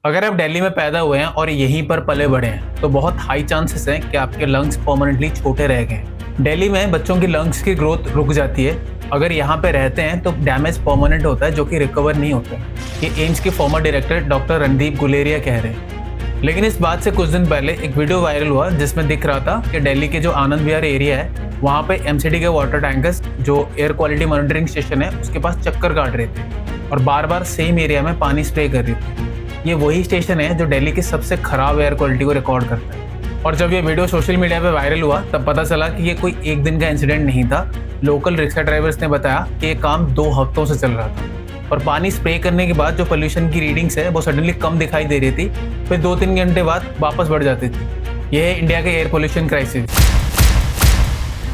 अगर आप दिल्ली में पैदा हुए हैं और यहीं पर पले बढ़े हैं तो बहुत हाई चांसेस हैं कि आपके लंग्स परमानेंटली छोटे रह गए हैं। दिल्ली में बच्चों की लंग्स की ग्रोथ रुक जाती है। अगर यहाँ पे रहते हैं तो डैमेज परमानेंट होता है जो कि रिकवर नहीं होता है। ये एम्स के farmer director doctor Randeep Guleria कह रहे हैं। लेकिन इस बात से कुछ दिन पहले एक वीडियो वायरल हुआ जिसमें दिख रहा था कि दिल्ली के जो आनंद विहार एरिया है वहाँ पे एमसीडी के वाटर टैंकर्स जो एयर क्वालिटी मॉनिटरिंग स्टेशन है उसके पास चक्कर काट रहे थे और बार बार सेम एरिया में पानी स्प्रे कर रहे थे। ये वही स्टेशन है जो दिल्ली की सबसे खराब एयर क्वालिटी को रिकॉर्ड करता है। और जब ये वीडियो सोशल मीडिया पे वायरल हुआ तब पता चला कि ये कोई एक दिन का इंसिडेंट नहीं था। लोकल रिक्शा ड्राइवर्स ने बताया कि ये काम 2 हफ्तों से चल रहा था और पानी स्प्रे करने के बाद जो पोल्यूशन की रीडिंग्स है वो सडनली कम दिखाई दे रही थी, फिर 2-3 घंटे बाद वापस बढ़ जाती थी। यह है इंडिया के एयर पोल्यूशन क्राइसिस,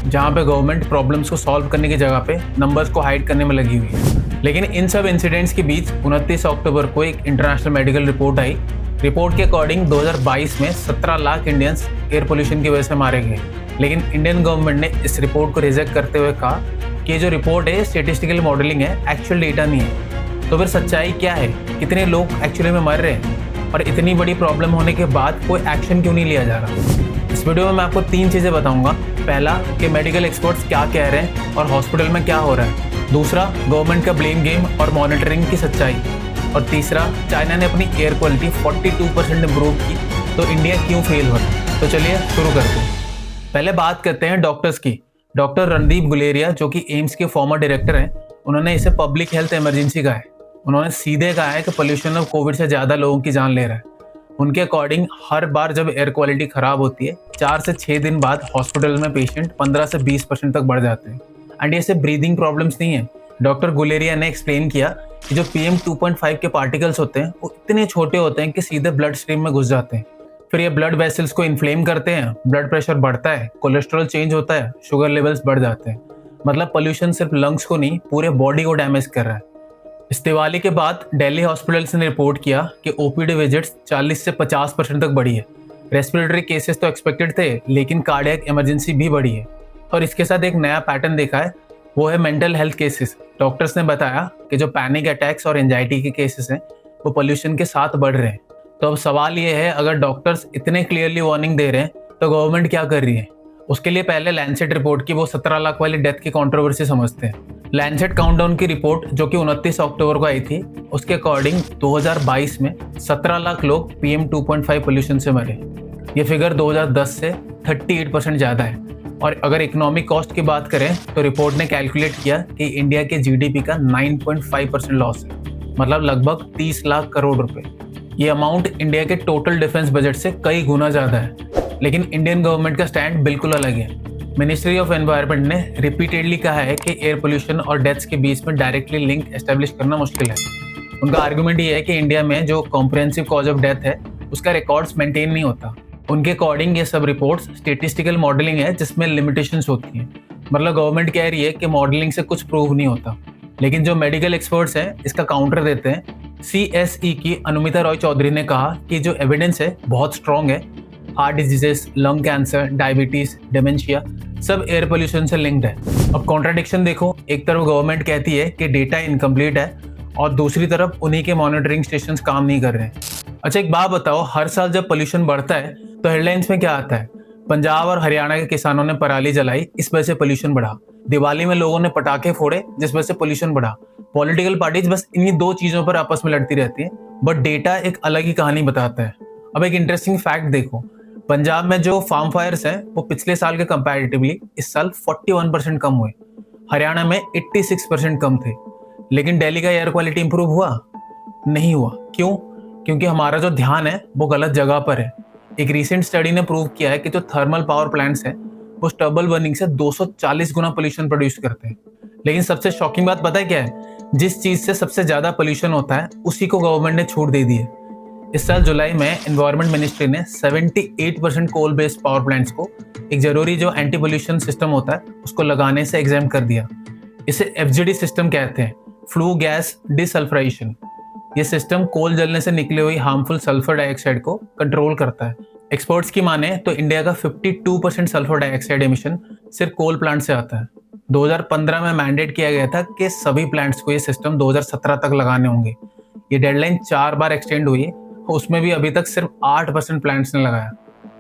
जहाँ पे गवर्नमेंट प्रॉब्लम्स को सॉल्व करने की जगह पे नंबर्स को हाइड करने में लगी हुई है। लेकिन इन सब इंसिडेंट्स के बीच 29 अक्टूबर को एक इंटरनेशनल मेडिकल रिपोर्ट आई। रिपोर्ट के अकॉर्डिंग 2022 में 17 लाख इंडियंस एयर पोल्यूशन की वजह से मारे गए। लेकिन इंडियन गवर्नमेंट ने इस रिपोर्ट को रिजेक्ट करते हुए कहा कि ये जो रिपोर्ट है स्टेटिस्टिकल मॉडलिंग है, एक्चुअल डेटा नहीं है। तो फिर सच्चाई क्या है? कितने लोग एक्चुअली में मर रहे हैं और इतनी बड़ी प्रॉब्लम होने के बाद कोई एक्शन क्यों नहीं लिया जा रहा? इस वीडियो में मैं आपको 3 चीज़ें बताऊंगा। पहला कि मेडिकल एक्सपर्ट्स क्या कह रहे हैं और हॉस्पिटल में क्या हो रहा है। दूसरा, गवर्नमेंट का ब्लेम गेम और मॉनिटरिंग की सच्चाई। और तीसरा, चाइना ने अपनी एयर क्वालिटी 42% इम्प्रूव की तो इंडिया क्यों फेल हो रहा है। तो चलिए शुरू करते हैं। पहले बात करते हैं डॉक्टर्स की। डॉक्टर रणदीप गुलेरिया जो कि एम्स के फॉर्मर डायरेक्टर हैं, उन्होंने इसे पब्लिक हेल्थ इमरजेंसी कहा है। उन्होंने सीधे कहा है कि पोल्यूशन अब कोविड से ज़्यादा लोगों की जान ले रहा है। उनके अकॉर्डिंग हर बार जब एयर क्वालिटी खराब होती है 4 से 6 दिन बाद हॉस्पिटल में पेशेंट 15 से 20% तक बढ़ जाते हैं। एंड ये सिर्फ ब्रीदिंग प्रॉब्लम्स नहीं है। डॉक्टर गुलेरिया ने एक्सप्लेन किया कि जो PM 2.5 के पार्टिकल्स होते हैं वो इतने छोटे होते हैं कि सीधे ब्लड स्ट्रीम में घुस जाते हैं। फिर ये ब्लड वेसल्स को इन्फ्लेम करते हैं, ब्लड प्रेशर बढ़ता है, कोलेस्ट्रॉल चेंज होता है, शुगर लेवल्स बढ़ जाते हैं। मतलब पोल्यूशन सिर्फ लंग्स को नहीं पूरे बॉडी को डैमेज कर रहा है। इस दिवाली के बाद दिल्ली हॉस्पिटल्स ने रिपोर्ट किया कि ओपीडी विजिट्स 40 से 50% तक बढ़ी है। रेस्पिरेटरी केसेस तो एक्सपेक्टेड थे लेकिन कार्डियक इमरजेंसी भी बढ़ी है। और इसके साथ एक नया पैटर्न देखा है, वो है मेंटल हेल्थ केसेस। डॉक्टर्स ने बताया कि जो पैनिक अटैक्स और एंजाइटी के केसेस हैं वो पोल्यूशन के साथ बढ़ रहे हैं। तो अब सवाल ये है, अगर डॉक्टर्स इतने क्लियरली वार्निंग दे रहे हैं तो गवर्नमेंट क्या कर रही है? उसके लिए पहले लैंसेट रिपोर्ट की वो 17 लाख वाली डेथ की कंट्रोवर्सी समझते हैं। लैंसेट काउंटडाउन की रिपोर्ट जो कि 29 अक्टूबर को आई थी, उसके अकॉर्डिंग 2022 में 17 लाख लोग PM 2.5 पोल्यूशन से मरे। ये फिगर 2010 से 38% ज़्यादा है। और अगर इकोनॉमिक कॉस्ट की बात करें तो रिपोर्ट ने कैलकुलेट किया कि इंडिया के GDP का 9.5% लॉस है, मतलब लगभग 30 लाख करोड़ रुपए। ये अमाउंट इंडिया के टोटल डिफेंस बजट से कई गुना ज़्यादा है। लेकिन इंडियन गवर्नमेंट का स्टैंड बिल्कुल अलग है। मिनिस्ट्री ऑफ एनवायरनमेंट ने रिपीटेडली कहा है कि एयर पोल्यूशन और डेथ्स के बीच में डायरेक्टली लिंक एस्टेब्लिश करना मुश्किल है। उनका आर्गुमेंट ये है कि इंडिया में जो कॉम्प्रिहेंसिव कॉज ऑफ डेथ है उसका रिकॉर्ड्स मेंटेन नहीं होता। उनके अकॉर्डिंग ये सब रिपोर्ट्स स्टेटिस्टिकल मॉडलिंग है जिसमें लिमिटेशंस होती हैं। मतलब गवर्नमेंट कह रही है कि मॉडलिंग से कुछ प्रूव नहीं होता। लेकिन जो मेडिकल एक्सपर्ट्स हैं इसका काउंटर देते हैं। CSE की अनुमिता रॉय चौधरी ने कहा कि जो एविडेंस है बहुत स्ट्रॉन्ग है। Heart diseases, lung cancer, diabetes, dementia सब एयर पोल्यूशन से लिंक्ड है। अब कॉन्ट्राडिक्शन देखो, एक तरफ गवर्नमेंट कहती है कि डेटा इनकम्प्लीट है और दूसरी तरफ उन्हीं के मॉनिटरिंग स्टेशंस काम नहीं कर रहे हैं। अच्छा एक बात बताओ, हर साल जब पोल्यूशन बढ़ता है तो हेडलाइंस में क्या आता है? पंजाब और हरियाणा के किसानों ने पराली जलाई, इस वजह से पोल्यूशन बढ़ा। दिवाली में लोगों ने पटाखे फोड़े, जिस वजह से पोल्यूशन बढ़ा। पॉलिटिकल पार्टीज बस इन्हीं 2 चीजों पर आपस में लड़ती रहती है, बट डेटा एक अलग ही कहानी बताता है। अब एक इंटरेस्टिंग फैक्ट देखो, पंजाब में जो फार्म फायर्स हैं वो पिछले साल के कंपैरेटिवली इस साल 41% कम हुए। हरियाणा में 86% कम थे। लेकिन दिल्ली का एयर क्वालिटी इंप्रूव हुआ? नहीं हुआ। क्यों? क्योंकि हमारा जो ध्यान है वो गलत जगह पर है। एक रीसेंट स्टडी ने प्रूव किया है कि जो थर्मल पावर प्लांट्स हैं वो स्टबल बर्निंग से 240 गुना पोल्यूशन प्रोड्यूस करते हैं। लेकिन सबसे शॉकिंग बात पता है क्या है? जिस चीज से सबसे ज्यादा पोल्यूशन होता है उसी को गवर्नमेंट ने छूट दे दी है। इस साल जुलाई में एनवायरनमेंट मिनिस्ट्री ने 78% कोल बेस्ड पावर प्लांट्स को एक जरूरी जो एंटी पोल्यूशन सिस्टम होता है उसको लगाने से एग्जाम कर दिया। इसे FGD सिस्टम कहते हैं, फ्लू गैस डिसल्फराइजेशन। ये सिस्टम कोल जलने से निकली हुई हार्मफुल सल्फर डाइऑक्साइड को कंट्रोल करता है। एक्सपर्ट्स की माने तो इंडिया का 52% सल्फर डाइऑक्साइड एमिशन सिर्फ कोल प्लांट से आता है। 2015 में मैंडेट किया गया था कि सभी प्लांट्स को ये सिस्टम 2017 तक लगाने होंगे। ये डेडलाइन 4 बार एक्सटेंड हुई उसमें भी अभी तक सिर्फ 8% प्लांट्स ने लगाया।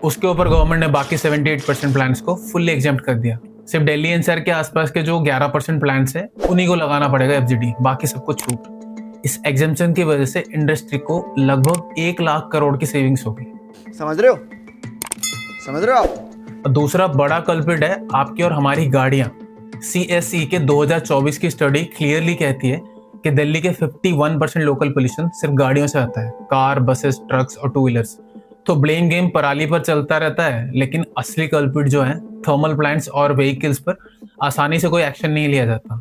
उसके ऊपर गवर्नमेंट ने बाकी 78% प्लांट्स को फुल्ली एग्जेम्प्ट कर दिया। सिर्फ दिल्ली एनसीआर के आसपास के जो 11% प्लांट्स हैं उन्हीं को लगाना पड़ेगा एफजीडी, बाकी सबको छूट। इस एग्जेम्पशन की वजह से इंडस्ट्री को लगभग 1 लाख करोड़ की सेविंग्स होगी। समझ रहे हो आप? और दूसरा बड़ा कल्प्रिट है आपकी और हमारी गाड़ियां। CSE के 2024 की स्टडी क्लियरली कहती है कि दिल्ली के 51% लोकल पोल्यूशन सिर्फ गाड़ियों से आता है, कार, बसेस, ट्रक्स और 2 व्हीलर्स। तो ब्लेम गेम पराली पर चलता रहता है, लेकिन असली कल्प्रिट जो है थर्मल प्लांट्स और व्हीकल्स पर आसानी से कोई एक्शन नहीं लिया जाता,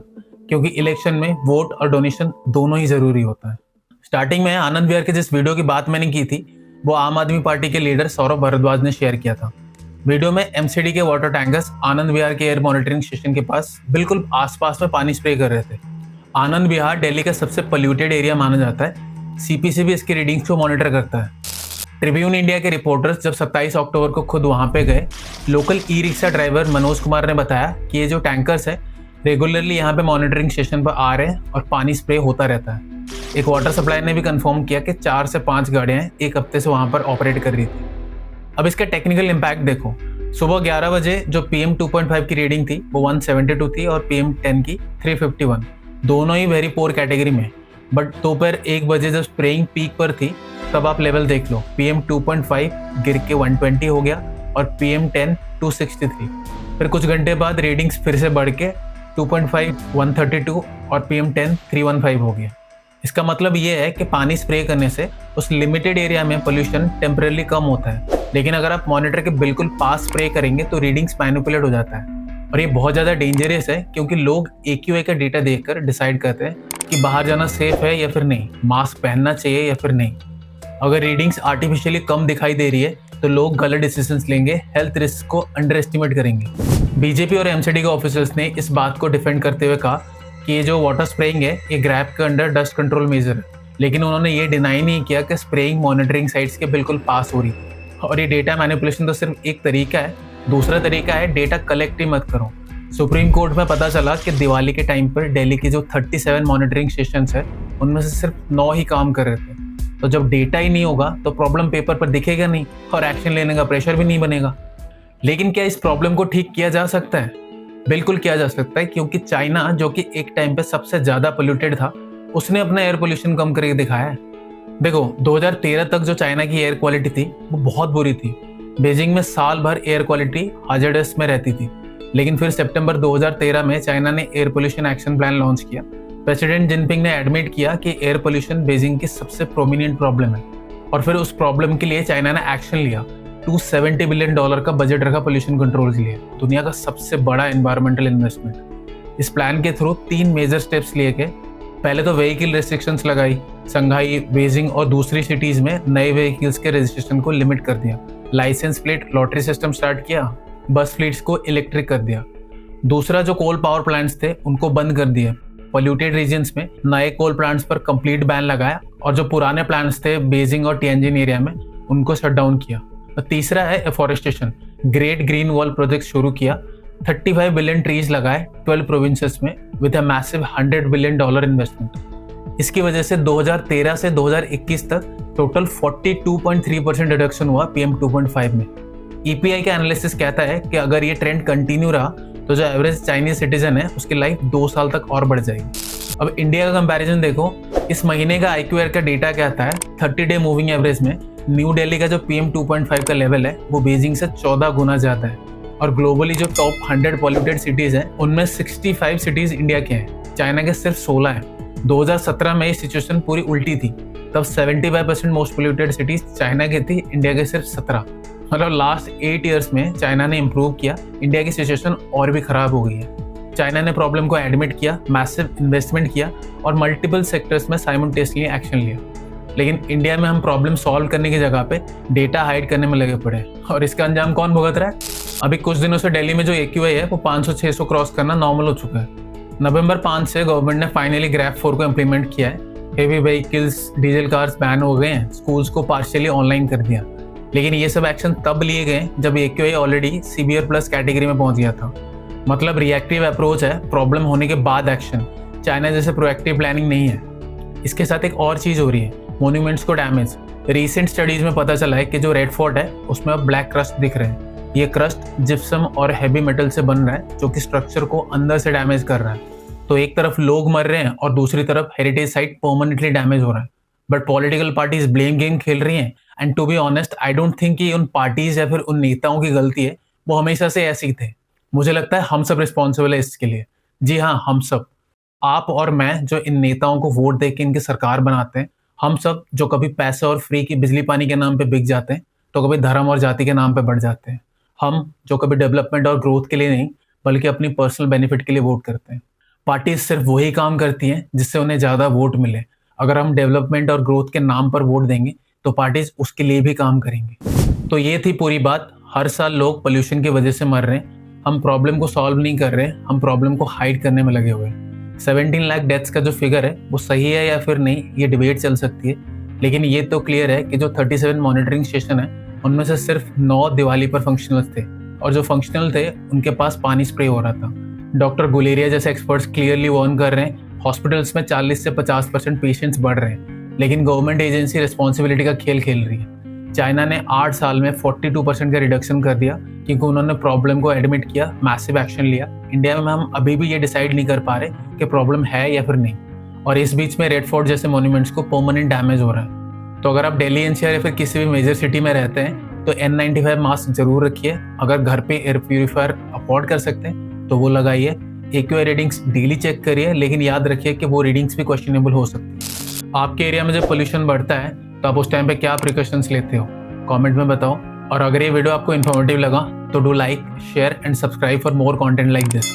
क्योंकि इलेक्शन में वोट और डोनेशन दोनों ही जरूरी होता है। स्टार्टिंग में आनंद विहार के जिस वीडियो की बात मैंने की थी वो आम आदमी पार्टी के लीडर सौरभ भारद्वाज ने शेयर किया था। वीडियो में MCD के वाटर टैंकर्स आनंद विहार के एयर मॉनिटरिंग स्टेशन के पास बिल्कुल आसपास में पानी स्प्रे कर रहे थे। आनंद विहार दिल्ली का सबसे पोल्यूटेड एरिया माना जाता है। CPC भी इसकी रीडिंग्स को मॉनिटर करता है। ट्रिब्यून इंडिया के रिपोर्टर्स जब 27 अक्टूबर को खुद वहां पे गए, local e rickshaw driver Manoj Kumar ने बताया कि ये जो टैंकर्स है रेगुलरली यहाँ पे मॉनिटरिंग स्टेशन पर आ रहे हैं और पानी स्प्रे होता रहता है। एक वाटर सप्लाई ने भी कंफर्म किया कि 4 से 5 गाड़ियां एक हफ्ते से वहां पर ऑपरेट कर रही थी। अब इसका टेक्निकल इम्पैक्ट देखो। सुबह 11 बजे जो PM 2.5 की रीडिंग थी वो 172 थी और PM 10 की 351, दोनों ही वेरी पोर कैटेगरी में। बट दोपहर 1 बजे जब स्प्रेइंग पीक पर थी तब आप लेवल देख लो, PM 2.5 गिर के 120 हो गया और PM 10 263। फिर कुछ घंटे बाद रीडिंग्स फिर से बढ़ के 2.5 132 और PM 10 315 हो गया। इसका मतलब ये है कि पानी स्प्रे करने से उस लिमिटेड एरिया में पोल्यूशन टेम्परेली कम होता है, लेकिन अगर आप मॉनिटर के बिल्कुल पास स्प्रे करेंगे तो रीडिंग्स मैनिपुलेट हो जाता है। और ये बहुत ज़्यादा डेंजरस है, क्योंकि लोग AQI का डेटा देखकर डिसाइड करते हैं कि बाहर जाना सेफ है या फिर नहीं, मास्क पहनना चाहिए या फिर नहीं। अगर रीडिंग्स आर्टिफिशियली कम दिखाई दे रही है तो लोग गलत डिसीजंस लेंगे, हेल्थ रिस्क को अंडर एस्टिमेट करेंगे। बीजेपी और MCD के ऑफिसर्स ने इस बात को डिफेंड करते हुए कहा कि ये जो वाटर स्प्रेइंग है ये ग्रैब के अंडर डस्ट कंट्रोल मेजर है, लेकिन उन्होंने ये डिनाई नहीं किया कि स्प्रेइंग मॉनिटरिंग साइट्स के बिल्कुल पास हो रही। और ये डेटा मैनिपुलेशन तो सिर्फ एक तरीका है, दूसरा तरीका है डेटा कलेक्ट ही मत करो। सुप्रीम कोर्ट में पता चला कि दिवाली के टाइम पर दिल्ली की जो 37 मॉनिटरिंग स्टेशंस है उनमें से सिर्फ 9 ही काम कर रहे थे। तो जब डेटा ही नहीं होगा तो प्रॉब्लम पेपर पर दिखेगा नहीं और एक्शन लेने का प्रेशर भी नहीं बनेगा। लेकिन क्या इस प्रॉब्लम को ठीक किया जा सकता है? बिल्कुल किया जा सकता है, क्योंकि चाइना जो कि एक टाइम पे सबसे ज्यादा पोल्यूटेड था उसने अपना एयर पोल्यूशन कम करके दिखाया है। देखो 2013 तक जो चाइना की एयर क्वालिटी थी वो बहुत बुरी थी। बीजिंग में साल भर एयर क्वालिटी हाजर्डस में रहती थी, लेकिन फिर सितंबर 2013 में चाइना ने air pollution action plan launch किया। प्रेसिडेंट जिनपिंग ने एडमिट किया कि एयर पोल्यूशन बीजिंग की सबसे प्रोमिनेंट प्रॉब्लम है, और फिर उस प्रॉब्लम के लिए चाइना ने एक्शन लिया। $270 बिलियन का बजट रखा पोल्यूशन कंट्रोल के लिए, दुनिया का सबसे बड़ा एनवायरमेंटल इन्वेस्टमेंट। इस प्लान के थ्रू 3 मेजर स्टेप्स लिए गए। पहले तो व्हीकल रेस्ट्रिक्शंस लगाई, संघाई, बीजिंग और दूसरी सिटीज में नए व्हीकल्स के रजिस्ट्रेशन को लिमिट कर दिया। Licence plate lottery system start किया, बस फ्लीट्स को इलेक्ट्रिक कर दिया। दूसरा जो कोल पावर प्लांट्स थे उनको बंद कर दिया। पॉल्यूटेड रीजन्स में नए कोल प्लांट्स पर कंप्लीट बैन लगाया, और जो पुराने प्लांट्स थे बीजिंग और टिएनजिन एरिया में उनको शट डाउन किया। और तीसरा है afforestation, great green wall project शुरू किया। 35 बिलियन ट्रीज लगाए 12 प्रोविंसेस में with a massive $100 billion investment. इसकी वजह से 2013 से 2021 तक टोटल 42.3% रिडक्शन हुआ PM 2.5 में। EPI का एनालिसिस कहता है कि अगर ये ट्रेंड कंटिन्यू रहा तो जो एवरेज चाइनीज सिटीजन है उसकी लाइफ 2 साल तक और बढ़ जाएगी। अब इंडिया का कंपैरिजन देखो, इस महीने का IQAir का डेटा कहता है 30 डे मूविंग एवरेज में न्यू दिल्ली का जो PM 2.5 का लेवल है वो बीजिंग से 14 गुना ज्यादा है। और ग्लोबली जो टॉप 100 पॉल्यूटेड सिटीज हैं उनमें 65 सिटीज इंडिया के हैं, चाइना के सिर्फ 16 हैं। 2017 में ये सिचुएशन पूरी उल्टी थी, तब 75% मोस्ट पॉल्यूटेड सिटीज चाइना की थी, इंडिया के सिर्फ 17। मतलब लास्ट 8 ईयर्स में चाइना ने इंप्रूव किया, इंडिया की सिचुएशन और भी खराब हो गई है। चाइना ने प्रॉब्लम को एडमिट किया, मैसिव इन्वेस्टमेंट किया और मल्टीपल सेक्टर्स में साइमल्टेनियसली एक्शन लिया। लेकिन इंडिया में हम प्रॉब्लम सॉल्व करने की जगह पे डेटा हाइड करने में लगे पड़े, और इसका अंजाम कौन भुगत रहा है? अभी कुछ दिनों से दिल्ली में जो AQI है वो 500-600 क्रॉस करना नॉर्मल हो चुका है। नवंबर 5 से गवर्नमेंट ने फाइनली ग्रैब 4 को इम्प्लीमेंट किया है। Heavy vehicles, diesel cars ban हो गए हैं, स्कूल्स को पार्शियली ऑनलाइन कर दिया। लेकिन ये सब एक्शन तब लिए गए जब AQI already severe plus category में पहुंच गया था। मतलब रिएक्टिव अप्रोच है, प्रॉब्लम होने के बाद एक्शन। चाइना जैसे प्रोएक्टिव प्लानिंग नहीं है। इसके साथ एक और चीज हो रही है, मोन्यूमेंट्स को डैमेज। रिसेंट स्टडीज में पता चला है कि जो रेड फोर्ट है उसमें अब ब्लैक क्रस्ट दिख रहे हैं। ये क्रस्ट जिप्सम और हैवी मेटल से बन रहा है जो कि स्ट्रक्चर को अंदर से डैमेज कर रहा है। तो एक तरफ लोग मर रहे हैं और दूसरी तरफ हेरिटेज साइट परमानेंटली डैमेज हो रहा है। But political parties blame game खेल रही हैं and to be honest I don't think कि उन पार्टीज या फिर उन नेताओं की गलती है, वो हमेशा से ऐसे ही थे। मुझे लगता है हम सब रिस्पॉन्सिबल है इसके लिए। जी हाँ, हम सब, आप और मैं जो इन नेताओं को वोट दे के इनकी सरकार बनाते हैं, हम सब जो कभी पैसे और फ्री की बिजली पानी के नाम पे बिक जाते हैं तो कभी धर्म और जाति के नाम पे बढ़ जाते हैं। हम जो कभी डेवलपमेंट और ग्रोथ के लिए नहीं बल्कि अपनी पर्सनल बेनिफिट के लिए वोट करते हैं। पार्टीज सिर्फ वही काम करती हैं जिससे उन्हें ज़्यादा वोट मिले। अगर हम डेवलपमेंट और ग्रोथ के नाम पर वोट देंगे तो पार्टीज उसके लिए भी काम करेंगी। तो ये थी पूरी बात। हर साल लोग पोल्यूशन की वजह से मर रहे हैं। हम प्रॉब्लम को सॉल्व नहीं कर रहे, हम प्रॉब्लम को हाइड करने में लगे हुए हैं। 17 लाख डेथ्स का जो फिगर है वो सही है या फिर नहीं, ये डिबेट चल सकती है, लेकिन ये तो क्लियर है कि जो 37 मॉनिटरिंग स्टेशन है उनमें से सिर्फ 9 दिवाली पर फंक्शनल थे और जो फंक्शनल थे उनके पास पानी स्प्रे हो रहा था। डॉक्टर गुलेरिया जैसे एक्सपर्ट्स क्लियरली वार्न कर रहे हैं हॉस्पिटल्स में 40 से 50% पेशेंट्स बढ़ रहे हैं, लेकिन गवर्नमेंट एजेंसी रिस्पॉन्सिबिलिटी का खेल खेल रही है। चाइना ने 8 साल में 42% का रिडक्शन कर दिया क्योंकि उन्होंने प्रॉब्लम को एडमिट किया, मैसिव एक्शन लिया। इंडिया में हम अभी भी ये डिसाइड नहीं कर पा रहे कि प्रॉब्लम है या फिर नहीं, और इस बीच में रेड फोर्ट जैसे मॉन्यूमेंट्स को परमानेंट डैमेज हो रहा है। तो अगर आप दिल्ली एनसीआर या फिर किसी भी मेजर सिटी में रहते हैं तो N95 मास्क जरूर रखिए। अगर घर पे एयर प्यूरीफायर अफोर्ड कर सकते हैं तो वो लगाइए। AQI रीडिंग्स डेली चेक करिए, लेकिन याद रखिए कि वो रीडिंग्स भी क्वेश्चनेबल हो सकती है। आपके एरिया में जब पोल्यूशन बढ़ता है तो आप उस टाइम पे क्या प्रिकॉशंस लेते हो, कमेंट में बताओ। और अगर ये वीडियो आपको इन्फॉर्मेटिव लगा तो do like, share and subscribe for more content like this.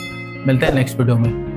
मिलते हैं नेक्स्ट वीडियो में।